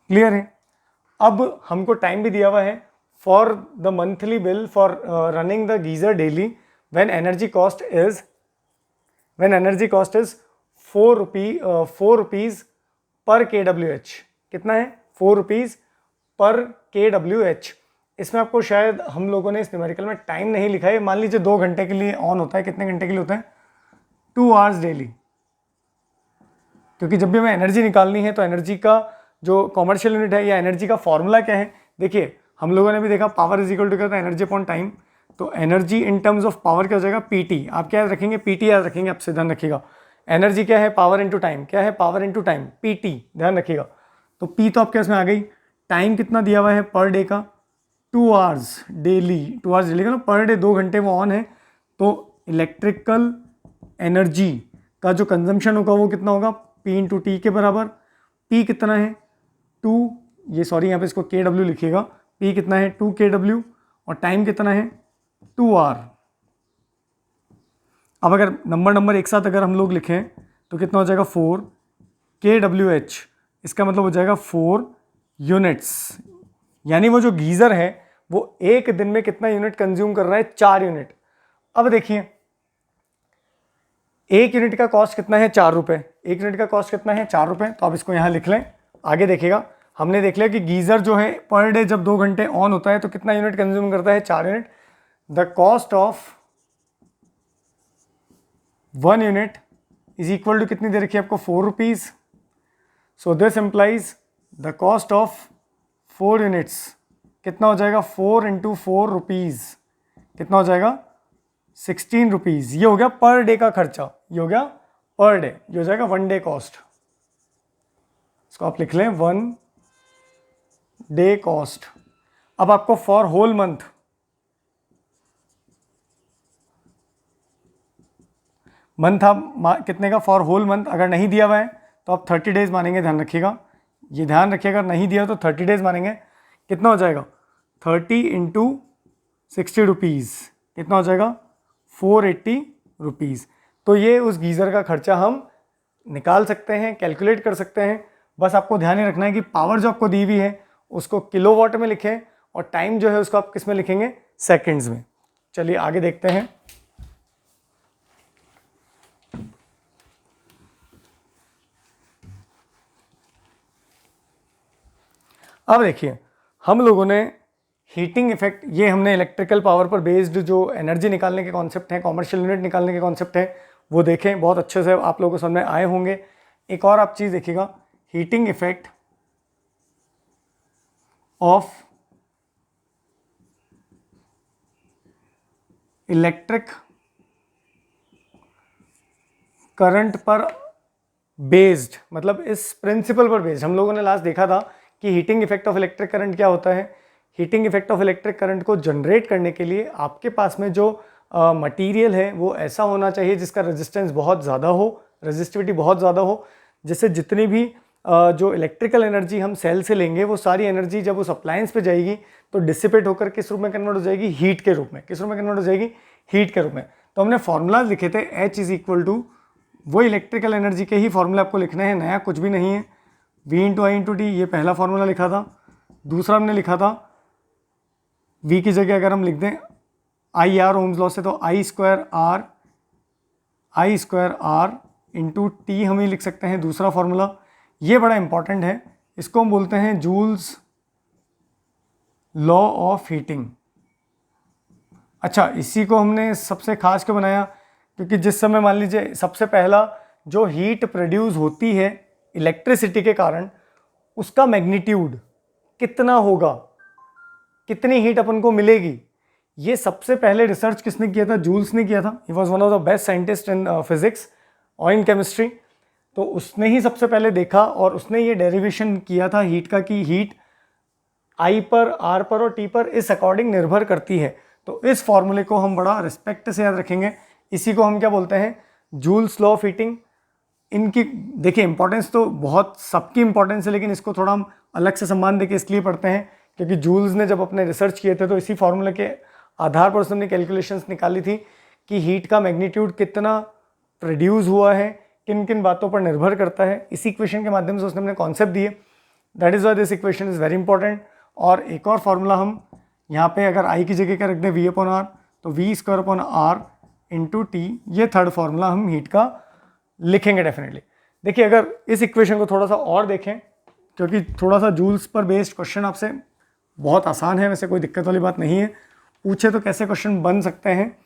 क्लियर है। अब हमको टाइम भी दिया हुआ है, for the monthly bill for running the geyser daily when energy cost is 4 rupees पर KWH। कितना है? 4 रुपीज़ पर KWH। इसमें आपको शायद हम लोगों ने इस न्यूमेरिकल में टाइम नहीं लिखा है। मान लीजिए 2 घंटे के लिए ऑन होता है। कितने घंटे के लिए होता है? 2 आवर्स डेली। क्योंकि जब भी हमें एनर्जी निकालनी है तो एनर्जी का जो कॉमर्शियल यूनिट है या एनर्जी का फॉर्मूला क्या है? देखिए, हम लोगों ने भी देखा पावर इज इक्वल टू क्या होता है? Energy upon time. तो energy in terms of power क्या हो जाएगा? PT। आप क्या याद रखेंगे? PT याद रखेंगे, आपसे ध्यान रखिएगा। एनर्जी क्या है? Power into time. क्या है? पावर इंटू टाइम, PT, ध्यान रखिएगा। तो P तो आपके इसमें आ गई। टाइम कितना दिया हुआ है पर डे का? 2 आवर्स डेली। 2 आवर्स डेली का ना, पर डे 2 घंटे वो ऑन है। तो इलेक्ट्रिकल एनर्जी का जो कंजम्पशन होगा वो कितना होगा? P इंटू टी के बराबर। P कितना है? 2, ये सॉरी यहाँ पे इसको KW लिखिएगा। P कितना है? 2 KW। और टाइम कितना है? 2 आवर। अब अगर नंबर एक साथ अगर हम लोग लिखें तो कितना हो जाएगा? 4 KWH। इसका मतलब हो जाएगा 4 यूनिट्स। यानी वो जो गीज़र है वो एक दिन में कितना यूनिट कंज्यूम कर रहा है? 4 यूनिट। अब देखिए, एक यूनिट का कॉस्ट कितना है? 4 रुपये। एक यूनिट का कॉस्ट कितना है? 4 रुपये। तो आप इसको यहाँ लिख लें। आगे देखिएगा, हमने देख लिया कि गीज़र जो है पर डे जब 2 घंटे ऑन होता है तो कितना यूनिट कंज्यूम करता है? 4 unit. The cost of 1 unit is equal to कितनी दे रखी है आपको? 4 rupees. So this implies the cost of 4 units कितना हो जाएगा? 4 इंटू 4 रुपीज़। कितना हो जाएगा? 16 रुपीज़। ये हो गया पर डे का खर्चा। ये हो गया पर डे। ये हो जाएगा 1 डे कॉस्ट। इसको आप लिख लें 1 डे कॉस्ट। अब आपको फॉर होल मंथ, मंथ आप कितने का? फॉर होल मंथ अगर नहीं दिया हुआ है तो आप 30 डेज मानेंगे। ध्यान रखिएगा, ये ध्यान रखिएगा, अगर नहीं दिया तो 30 डेज मानेंगे। कितना हो जाएगा? 30 इंटू 60 रुपीज़। कितना हो जाएगा? 480 रुपीज़। तो ये उस गीज़र का खर्चा हम निकाल सकते हैं, कैलकुलेट कर सकते हैं। बस आपको ध्यान ही रखना है कि पावर जो आपको दी हुई है उसको किलोवाट में लिखें और टाइम जो है उसको आप किस में लिखेंगे? सेकंड्स में। चलिए आगे देखते हैं। अब देखिए, हम लोगों ने हीटिंग इफेक्ट, ये हमने इलेक्ट्रिकल पावर पर बेस्ड जो एनर्जी निकालने के कॉन्सेप्ट हैं, कॉमर्शियल यूनिट निकालने के कॉन्सेप्ट हैं, वो देखें। बहुत अच्छे से आप लोगों को समझ में आए होंगे। एक और आप चीज़ देखिएगा, heating effect of electric current पर बेस्ड, मतलब इस प्रिंसिपल पर बेस्ड। हम लोगों ने लास्ट देखा था कि heating effect of electric current क्या होता है। Heating effect of electric current को जनरेट करने के लिए आपके पास में जो मटेरियल है वो ऐसा होना चाहिए जिसका रेजिस्टेंस बहुत ज़्यादा हो, रेजिस्टिविटी बहुत ज़्यादा हो, जिससे जितनी भी जो इलेक्ट्रिकल एनर्जी हम सेल से लेंगे वो सारी एनर्जी जब उस अप्लायंस पे जाएगी तो डिसिपेट होकर किस रूप में कन्वर्ट हो जाएगी? हीट के रूप में। किस रूप में कन्वर्ट हो जाएगी? हीट के रूप में। तो हमने फॉर्मूलाज लिखे थे, H इज इक्वल टू, वो इलेक्ट्रिकल एनर्जी के ही फॉर्मूला आपको लिखने हैं, नया कुछ भी नहीं है। V इंटू आई इंटू टी, ये पहला फॉर्मूला लिखा था। दूसरा हमने लिखा था V की जगह अगर हम लिख दें IR ओम्स लॉ से, तो आई स्क्वायर आर इंटू टी हम ही लिख सकते हैं दूसरा फॉर्मूला। ये बड़ा इंपॉर्टेंट है, इसको हम बोलते हैं जूल्स लॉ ऑफ हीटिंग। अच्छा, इसी को हमने सबसे खास क्यों बनाया? क्योंकि जिस समय मान लीजिए सबसे पहला जो हीट प्रोड्यूस होती है इलेक्ट्रिसिटी के कारण, उसका मैग्नीट्यूड कितना होगा, कितनी हीट अपन को मिलेगी, ये सबसे पहले रिसर्च किसने किया था? जूल्स ने किया था। He was one of the best scientist in physics और इन केमिस्ट्री। तो उसने ही सबसे पहले देखा और उसने ये डेरिवेशन किया था हीट का, कि हीट आई पर, आर पर और टी पर इस अकॉर्डिंग निर्भर करती है। तो इस फॉर्मूले को हम बड़ा रिस्पेक्ट से याद रखेंगे। इसी को हम क्या बोलते हैं? Joules law of heating. इनकी देखिए इंपॉर्टेंस तो बहुत, सबकी इंपॉर्टेंस है, लेकिन इसको थोड़ा हम अलग से सम्मान देके इसलिए पढ़ते हैं क्योंकि जूल्स ने जब अपने रिसर्च किए थे तो इसी फॉर्मूले के आधार पर उसने कैलकुलेशंस निकाली थी कि हीट का मैग्नीट्यूड कितना प्रोड्यूस हुआ है, किन किन बातों पर निर्भर करता है। इसी इक्वेशन के माध्यम से उसने अपने कॉन्सेप्ट दिए। That is why this equation is very important. और एक और फार्मूला हम यहाँ पे अगर आई की जगह क्या रख दें? V अपॉन आर, तो V square upon R into T. ये थर्ड फार्मूला हम हीट का लिखेंगे डेफिनेटली। देखिए अगर इस इक्वेशन को थोड़ा सा और देखें, क्योंकि थोड़ा सा जूल्स पर बेस्ड क्वेश्चन आपसे बहुत आसान है, वैसे कोई दिक्कत वाली बात नहीं है, पूछे तो कैसे क्वेश्चन बन सकते हैं।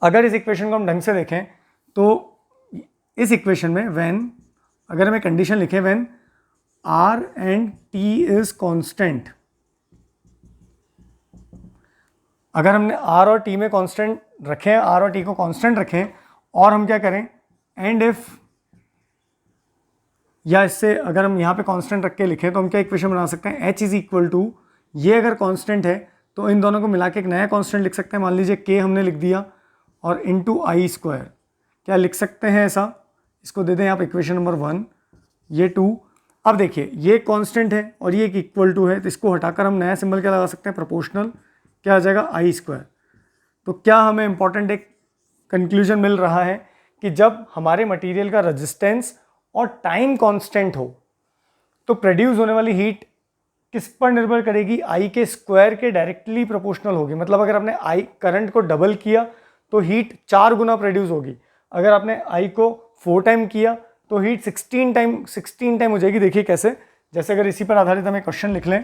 अगर इस इक्वेशन को हम ढंग से देखें तो इस इक्वेशन में व्हेन, अगर हमें कंडीशन लिखें when R and T is constant, अगर हमने आर और टी में कांस्टेंट रखें, आर और टी को कांस्टेंट रखें, और हम क्या करें एंड इफ, या इससे अगर हम यहाँ पे कांस्टेंट रख के लिखें तो हम क्या इक्वेशन बना सकते हैं, h इज इक्वल टू, ये अगर कांस्टेंट है तो इन दोनों को मिला के एक नया कांस्टेंट लिख सकते हैं, मान लीजिए k हमने लिख दिया, और इनटू आई स्क्वायर, क्या लिख सकते हैं ऐसा, इसको दे दें आप इक्वेशन नंबर 1, ये 2। अब देखिए ये कांस्टेंट है और ये एक इक्वल टू है, तो इसको हटाकर हम नया सिंबल क्या लगा सकते हैं, प्रोपोर्शनल, क्या आ जाएगा आई स्क्वायर। तो क्या हमें इंपॉर्टेंट एक कंक्लूजन मिल रहा है कि जब हमारे मटेरियल का रेजिस्टेंस और टाइम कांस्टेंट हो तो प्रोड्यूस होने वाली हीट किस पर निर्भर करेगी, आई के स्क्वायर के डायरेक्टली प्रोपोर्शनल होगी। मतलब अगर आपने आई करंट को डबल किया तो हीट 4 गुना प्रोड्यूस होगी, अगर आपने आई को 4 टाइम किया तो हीट 16 टाइम हो जाएगी। देखिए कैसे, जैसे अगर इसी पर आधारित हमें क्वेश्चन लिख लें,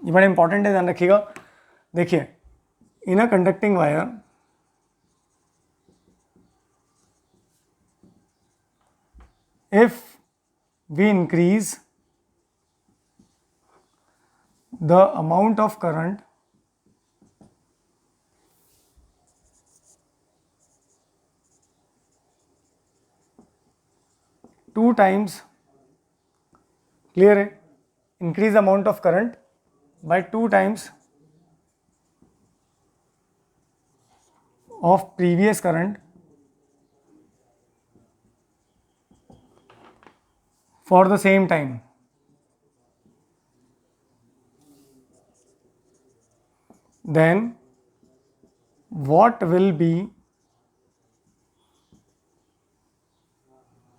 ये बड़ा इंपॉर्टेंट है, ध्यान रखिएगा। देखिए in a conducting wire if we increase the amount of current two times, clear है, increase amount of current by 2 times of previous current for the same time, then what will be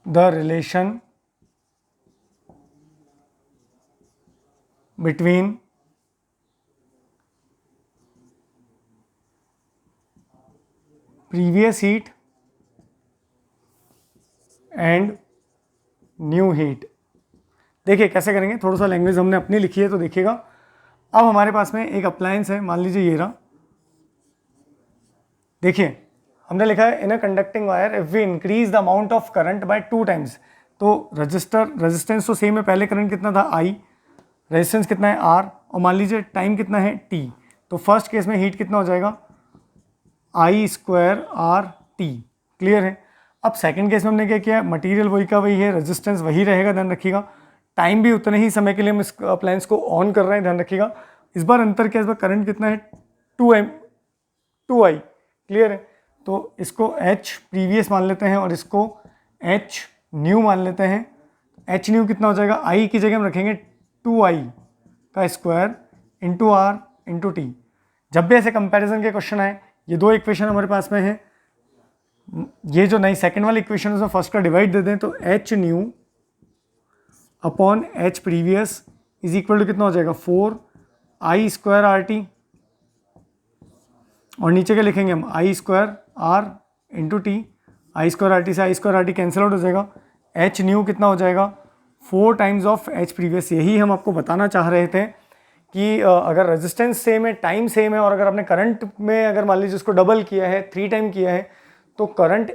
the relation between previous heat and new heat. देखिए कैसे करेंगे, थोड़ा सा language हमने अपनी लिखी है तो देखिएगा। अब हमारे पास में एक अप्लायंस है, मान लीजिए ये रहा, देखिए हमने लिखा है in a conducting wire if we increase the amount of current by 2 times, तो रेजिस्टेंस तो सेम है, पहले करंट कितना था आई, रेजिस्टेंस कितना है आर, और मान लीजिए टाइम कितना है टी, तो फर्स्ट केस में हीट कितना हो जाएगा आई स्क्वायर आर टी, क्लियर है। अब सेकंड केस में हमने क्या किया, मटेरियल वही का वही है, रेजिस्टेंस वही रहेगा, ध्यान रखिएगा, टाइम भी उतने ही समय के लिए हम इस अप्लायंस को ऑन कर रहे हैं, ध्यान रखिएगा। इस बार अंतर क्या, इस बार करंट कितना है 2i, क्लियर है। तो इसको h प्रीवियस मान लेते हैं और इसको h न्यू मान लेते हैं। h न्यू कितना हो जाएगा, i की जगह हम रखेंगे 2i का square into R into T. जब भी ऐसे कंपैरिजन के क्वेश्चन आए, ये 2 इक्वेशन हमारे पास में है, ये जो नई सेकंड वाली इक्वेशन उसमें फर्स्ट का डिवाइड दे दें तो h new upon h previous is equal to कितना हो जाएगा 4i स्क्वायर आर टी, और नीचे क्या लिखेंगे हम I square R into T, I square R T से I square R T cancel out हो जाएगा, h न्यू कितना हो जाएगा 4 टाइम्स ऑफ h प्रीवियस। यही हम आपको बताना चाह रहे थे कि अगर रेजिस्टेंस सेम है, टाइम सेम है, और अगर आपने करंट में अगर मान लीजिए उसको डबल किया है, 3 टाइम किया है, तो करंट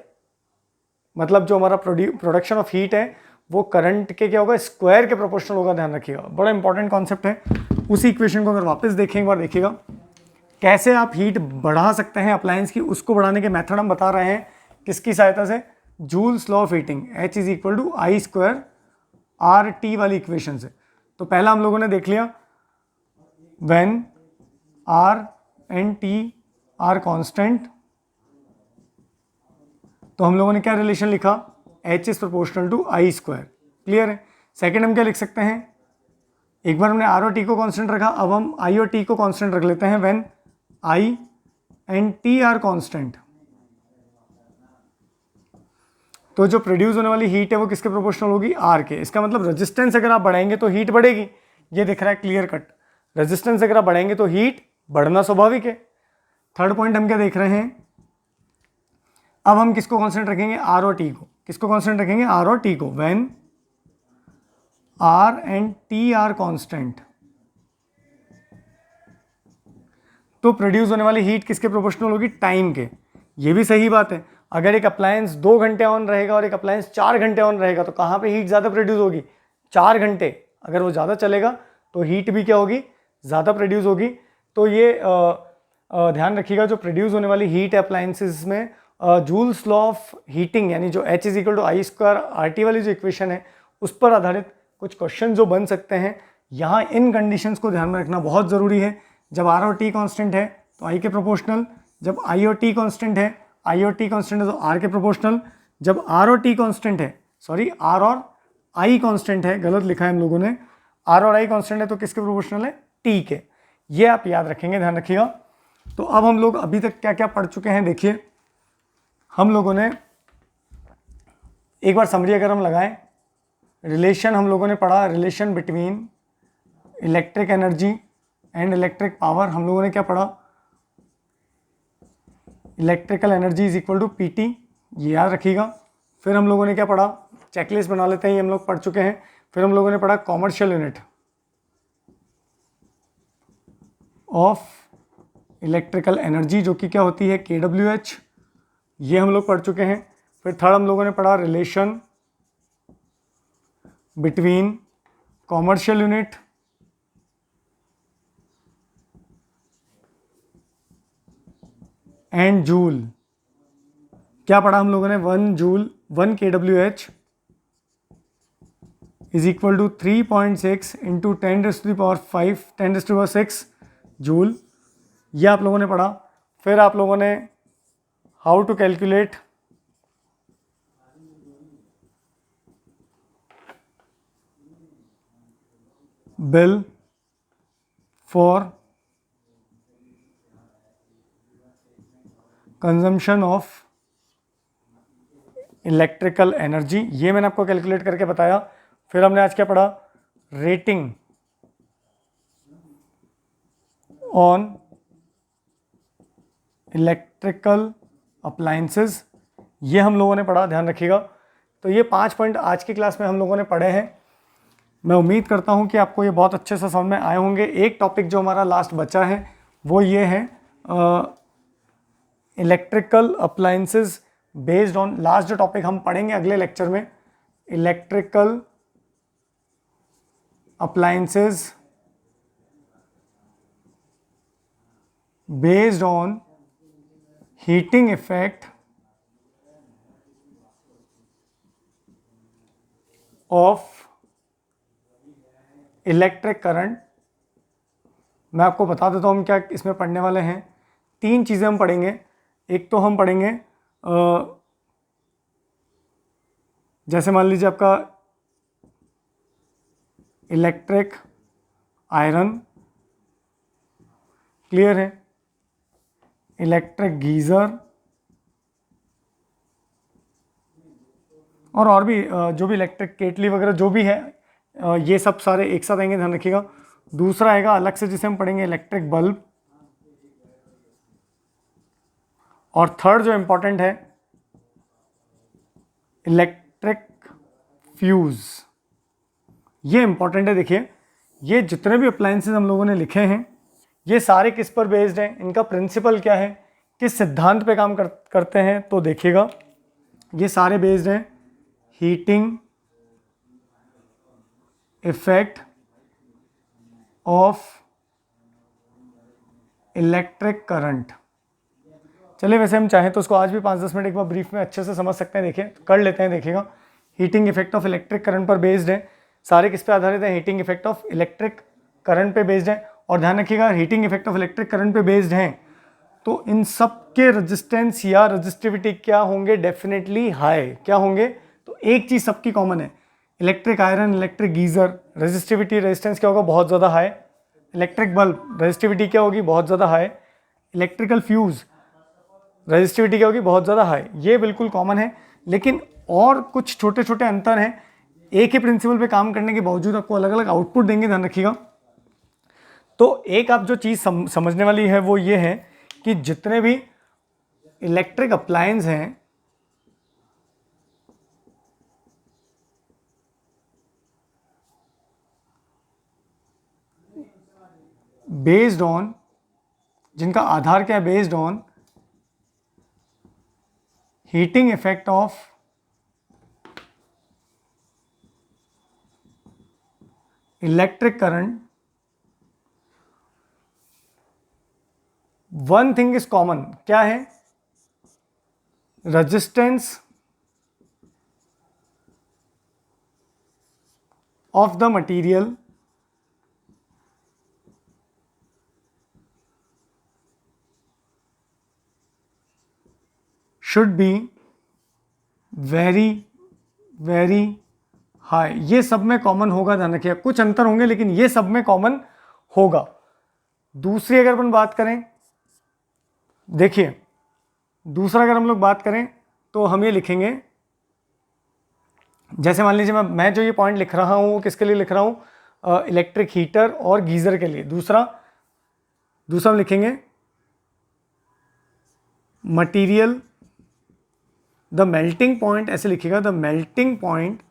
मतलब जो हमारा प्रोडक्शन ऑफ हीट है वो करंट के क्या होगा, स्क्वायर के प्रोपोर्शनल होगा, ध्यान रखिएगा, बड़ा इंपॉर्टेंट कॉन्सेप्ट है। उसी इक्वेशन को अगर वापस देखें एक बार, देखिएगा कैसे आप हीट बढ़ा सकते हैं अप्लायंस की, उसको बढ़ाने के मेथड हम बता रहे हैं किसकी सहायता से, joules law of heating, h is equal to I square R T वाली इक्वेशन से। तो पहला हम लोगों ने देख लिया when R and T are constant, तो हम लोगों ने क्या रिलेशन लिखा, h is proportional to I square, clear है। सेकंड हम क्या लिख सकते हैं, एक बार हमने आर और टी को कांस्टेंट रखा, अब हम आई और टी को कांस्टेंट रख लेते हैं when I and T are constant, तो जो प्रोड्यूस होने वाली हीट है वो किसके प्रोपोर्शनल होगी, आर के। इसका मतलब रेजिस्टेंस अगर आप बढ़ाएंगे तो हीट बढ़ेगी, ये दिख रहा है क्लियर कट, रेजिस्टेंस अगर आप बढ़ाएंगे तो हीट बढ़ना स्वाभाविक है। थर्ड पॉइंट हम क्या देख रहे हैं, अब हम किसको कांस्टेंट रखेंगे, आर और टी को, किसको कांस्टेंट रखेंगे, आर और टी को। When R and T are constant, तो प्रोड्यूस होने वाली हीट किसके प्रोपोर्शनल होगी, टाइम के। ये भी सही बात है, अगर एक अप्लायंस 2 घंटे ऑन रहेगा और एक अप्लायंस 4 घंटे ऑन रहेगा तो कहाँ पे हीट ज़्यादा प्रोड्यूस होगी, 4 घंटे। अगर वो ज़्यादा चलेगा तो हीट भी क्या होगी, ज़्यादा प्रोड्यूस होगी। तो ये ध्यान रखिएगा, जो प्रोड्यूस होने वाली हीट है अप्लायंसेस में, जूल्स लॉ ऑफ हीटिंग यानी जो H is equal to I square R T वाली जो इक्वेशन है उस पर आधारित कुछ क्वेश्चन जो बन सकते हैं। यहाँ इन कंडीशंस को ध्यान में रखना बहुत ज़रूरी है। जब आर और टी कांस्टेंट है तो आई के प्रोपोर्शनल, जब आई और टी कांस्टेंट है, आई और टी कांस्टेंट है तो आर के प्रोपोर्शनल, जब आर और टी कांस्टेंट है, सॉरी आर और आई कांस्टेंट है, गलत लिखा है हम लोगों ने, आर और आई कांस्टेंट है तो किसके प्रोपोर्शनल है, टी के। ये आप याद रखेंगे, ध्यान रखिएगा। तो अब हम लोग अभी तक क्या क्या पढ़ चुके हैं देखिए। हम लोगों ने एक बार समरी अगर हम लगाएं, रिलेशन हम लोगों ने पढ़ा, relation between electric energy and electric power. हम लोगों ने क्या पढ़ा, electrical energy is equal to P T, ये याद रखिएगा। फिर हम लोगों ने क्या पढ़ा, चेकलिस्ट बना लेते हैं, ये हम लोग पढ़ चुके हैं। फिर हम लोगों ने पढ़ा commercial unit of electrical energy जो कि क्या होती है, KWH, ये हम लोग पढ़ चुके हैं। फिर थर्ड हम लोगों ने पढ़ा relation between commercial unit and joule. क्या पढ़ा हम लोगों ने, 1 joule 1 KWH is equal to 3.6 into 10⁵ 10⁶ joule, ये आप लोगों ने पढ़ा। फिर आप लोगों ने how to calculate bill for consumption of electrical energy, ये मैंने आपको कैलकुलेट करके बताया। फिर हमने आज क्या पढ़ा, रेटिंग ऑन इलेक्ट्रिकल अप्लायंसेस, ये हम लोगों ने पढ़ा, ध्यान रखिएगा। तो ये 5 पॉइंट आज की क्लास में हम लोगों ने पढ़े हैं। मैं उम्मीद करता हूँ कि आपको ये बहुत अच्छे से समझ में आए होंगे। एक टॉपिक जो हमारा लास्ट बचा है वो ये है electrical appliances based on, last जो टॉपिक हम पढ़ेंगे अगले लेक्चर में, electrical appliances based on heating effect of electric current. मैं आपको बता देता हूँ हम क्या इसमें पढ़ने वाले हैं। 3 चीज़ें हम पढ़ेंगे। एक तो हम पढ़ेंगे जैसे मान लीजिए आपका इलेक्ट्रिक आयरन, क्लियर है, इलेक्ट्रिक गीज़र और भी जो भी इलेक्ट्रिक केटली वगैरह जो भी है, ये सब सारे एक साथ आएंगे, ध्यान रखिएगा। दूसरा आएगा अलग से जिसे हम पढ़ेंगे इलेक्ट्रिक बल्ब, और थर्ड जो इम्पोर्टेंट है इलेक्ट्रिक फ्यूज। ये इंपॉर्टेंट है। देखिए ये जितने भी अप्लायंसेस हम लोगों ने लिखे हैं ये सारे किस पर बेस्ड हैं, इनका प्रिंसिपल क्या है, किस सिद्धांत पे काम करते हैं, तो देखिएगा ये सारे बेस्ड हैं heating effect of electric current. चलिए वैसे हम चाहें तो उसको आज भी 5-10 मिनट एक बार ब्रीफ में अच्छे से समझ सकते हैं। देखिए कर लेते हैं। देखिएगा heating effect of electric current पर बेस्ड है, सारे किस पे आधारित है, heating effect of electric current पे बेस्ड है। और ध्यान रखिएगा heating effect of electric current पे बेस्ड हैं तो इन सब के रेजिस्टेंस या रेजिस्टिविटी क्या होंगे, डेफिनेटली हाई। क्या होंगे, तो एक चीज़ सबकी कॉमन है, electric iron, electric geyser, resistivity resistance क्या होगा, बहुत ज़्यादा हाई। इलेक्ट्रिक बल्ब रेजिस्टिविटी क्या होगी, बहुत ज़्यादा हाई। इलेक्ट्रिकल फ्यूज़ रेजिस्टिविटी क्या होगी, बहुत ज़्यादा हाई। ये बिल्कुल कॉमन है, लेकिन और कुछ छोटे छोटे अंतर हैं। एक ही प्रिंसिपल पे काम करने के बावजूद आपको अलग अलग आउटपुट देंगे, ध्यान रखिएगा। तो एक आप जो चीज़ समझने वाली है वो ये है कि जितने भी इलेक्ट्रिक अप्लायंस हैं बेस्ड ऑन, जिनका आधार क्या है, based on heating effect of electric current, one thing is common, क्या है, resistance of the material should be very very high. ये सब में कॉमन होगा, ध्यान रखिएगा, कुछ अंतर होंगे लेकिन ये सब में कॉमन होगा। दूसरी अगर अपन बात करें, देखिए दूसरा अगर हम लोग बात करें तो हम ये लिखेंगे, जैसे मान लीजिए मैं जो ये पॉइंट लिख रहा हूँ वो किसके लिए लिख रहा हूँ, इलेक्ट्रिक हीटर और गीजर के लिए। दूसरा हम लिखेंगे मटीरियल, द मेल्टिंग पॉइंट, ऐसे लिखिएगा, the melting point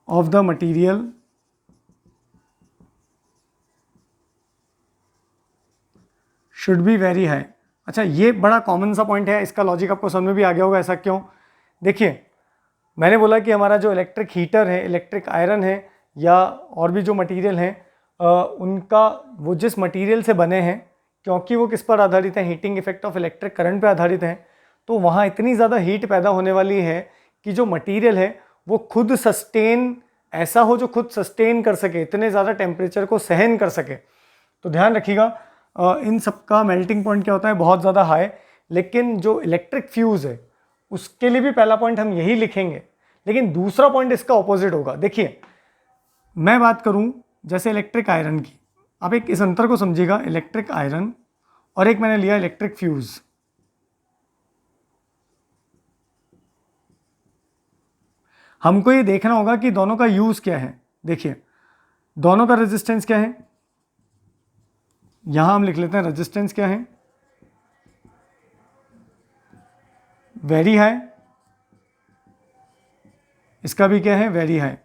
of the material should be very high. अच्छा, ये बड़ा कॉमन सा पॉइंट है, इसका लॉजिक आपको समझ में भी आ गया होगा। ऐसा क्यों? देखिए, मैंने बोला कि हमारा जो इलेक्ट्रिक हीटर है, इलेक्ट्रिक आयरन है, या और भी जो मटेरियल हैं, उनका वो जिस मटेरियल से बने हैं, क्योंकि वो किस पर आधारित है, heating effect of electric current पे आधारित है, तो वहाँ इतनी ज़्यादा हीट पैदा होने वाली है कि जो मटेरियल है वो खुद सस्टेन, ऐसा हो जो खुद सस्टेन कर सके, इतने ज़्यादा टेम्परेचर को सहन कर सके। तो ध्यान रखिएगा, इन सब का मेल्टिंग पॉइंट क्या होता है, बहुत ज़्यादा हाई। लेकिन जो इलेक्ट्रिक फ्यूज़ है उसके लिए भी पहला पॉइंट हम यही लिखेंगे, लेकिन दूसरा पॉइंट इसका ऑपोजिट होगा। देखिए, मैं बात करूं जैसे इलेक्ट्रिक आयरन की, आप एक इस अंतर को समझिएगा, इलेक्ट्रिक आयरन और एक मैंने लिया इलेक्ट्रिक फ्यूज़। हमको ये देखना होगा कि दोनों का यूज़ क्या है। देखिए, दोनों का रेजिस्टेंस क्या है, यहां हम लिख लेते हैं रेजिस्टेंस क्या है, वेरी हाई। इसका भी क्या है, वेरी हाई।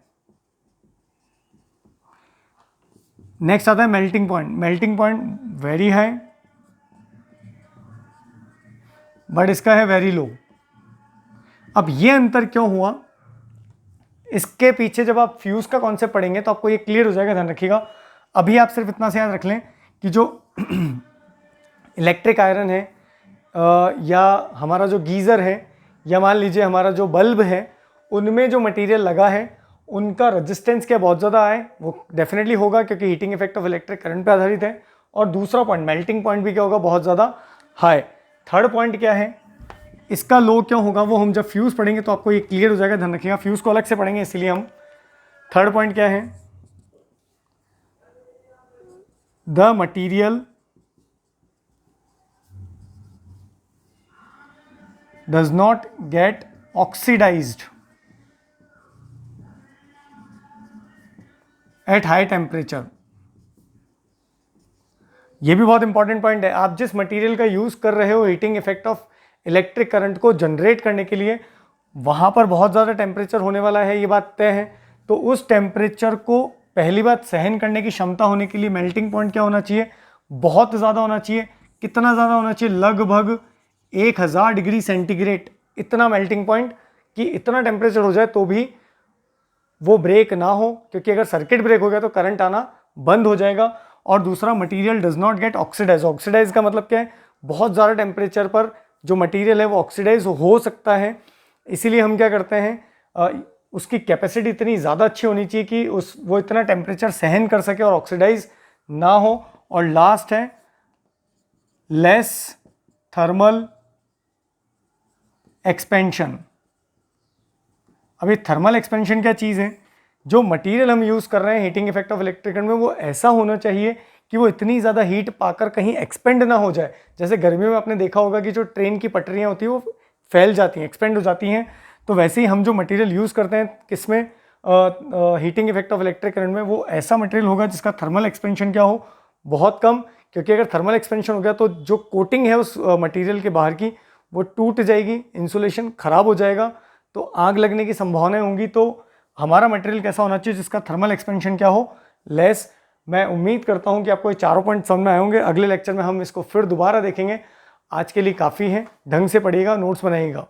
नेक्स्ट आता है melting point. Melting point very high, but इसका है वेरी लो। अब ये अंतर क्यों हुआ, इसके पीछे जब आप फ्यूज का कॉन्सेप्ट पढ़ेंगे तो आपको ये क्लियर हो जाएगा। ध्यान रखिएगा, अभी आप सिर्फ इतना से याद रख लें कि जो इलेक्ट्रिक आयरन है, या हमारा जो गीज़र है, या मान लीजिए हमारा जो बल्ब है, उनमें जो मटेरियल लगा है उनका रेजिस्टेंस क्या बहुत ज़्यादा है, वो डेफिनेटली होगा क्योंकि heating effect of electric current पे आधारित है। और दूसरा पॉइंट, मेल्टिंग पॉइंट भी क्या होगा, बहुत ज़्यादा हाई। थर्ड पॉइंट क्या है, इसका लो क्यों होगा, वो हम जब फ्यूज़ पढ़ेंगे तो आपको ये क्लियर हो जाएगा। ध्यान रखिएगा, फ्यूज़ को अलग से पढ़ेंगे, इसलिए हम थर्ड पॉइंट क्या है, the material does not get oxidized at high temperature। ये भी बहुत इंपॉर्टेंट पॉइंट है। आप जिस मटेरियल का यूज कर रहे हो heating effect of electric current को जनरेट करने के लिए, वहां पर बहुत ज़्यादा टेम्परेचर होने वाला है, ये बात तय है। तो उस टेम्परेचर को पहली बात सहन करने की क्षमता होने के लिए मेल्टिंग पॉइंट क्या होना चाहिए, बहुत ज़्यादा होना चाहिए। कितना ज़्यादा होना चाहिए, लगभग 1000 डिग्री सेंटीग्रेड, इतना मेल्टिंग पॉइंट कि इतना टेम्परेचर हो जाए तो भी वो ब्रेक ना हो, क्योंकि अगर सर्किट ब्रेक हो गया तो करंट आना बंद हो जाएगा। और दूसरा, material does not get oxidise. Oxidise का मतलब क्या है, बहुत ज़्यादा टेम्परेचर पर जो मटेरियल है वो ऑक्सीडाइज हो सकता है। इसीलिए हम क्या करते हैं, उसकी कैपेसिटी इतनी ज़्यादा अच्छी होनी चाहिए कि वो इतना टेम्परेचर सहन कर सके और ऑक्सीडाइज ना हो। और लास्ट है लेस थर्मल एक्सपेंशन। अभी थर्मल एक्सपेंशन क्या चीज़ है, जो मटेरियल हम यूज़ कर रहे हैं heating effect of electric current में, वो ऐसा होना चाहिए कि वो इतनी ज़्यादा हीट पाकर कहीं एक्सपेंड ना हो जाए। जैसे गर्मियों में आपने देखा होगा कि जो ट्रेन की पटरियाँ होती हैं वो फैल जाती हैं, एक्सपेंड हो जाती हैं। तो वैसे ही हम जो मटेरियल यूज़ करते हैं किसमें, heating effect of electric current में, वो ऐसा मटेरियल होगा जिसका थर्मल एक्सपेंशन क्या हो, बहुत कम। क्योंकि अगर थर्मल एक्सपेंशन हो गया तो जो कोटिंग है उस मटेरियल के बाहर की वो टूट जाएगी, इंसुलेशन खराब हो जाएगा, तो आग लगने की संभावनाएं होंगी। तो हमारा मटेरियल कैसा होना चाहिए जिसका थर्मल एक्सपेंशन क्या हो, लेस। मैं उम्मीद करता हूँ कि आपको ये चारों पॉइंट समझ में आए होंगे। अगले लेक्चर में हम इसको फिर दोबारा देखेंगे। आज के लिए काफ़ी है, ढंग से पढ़िएगा, नोट्स बनाइएगा।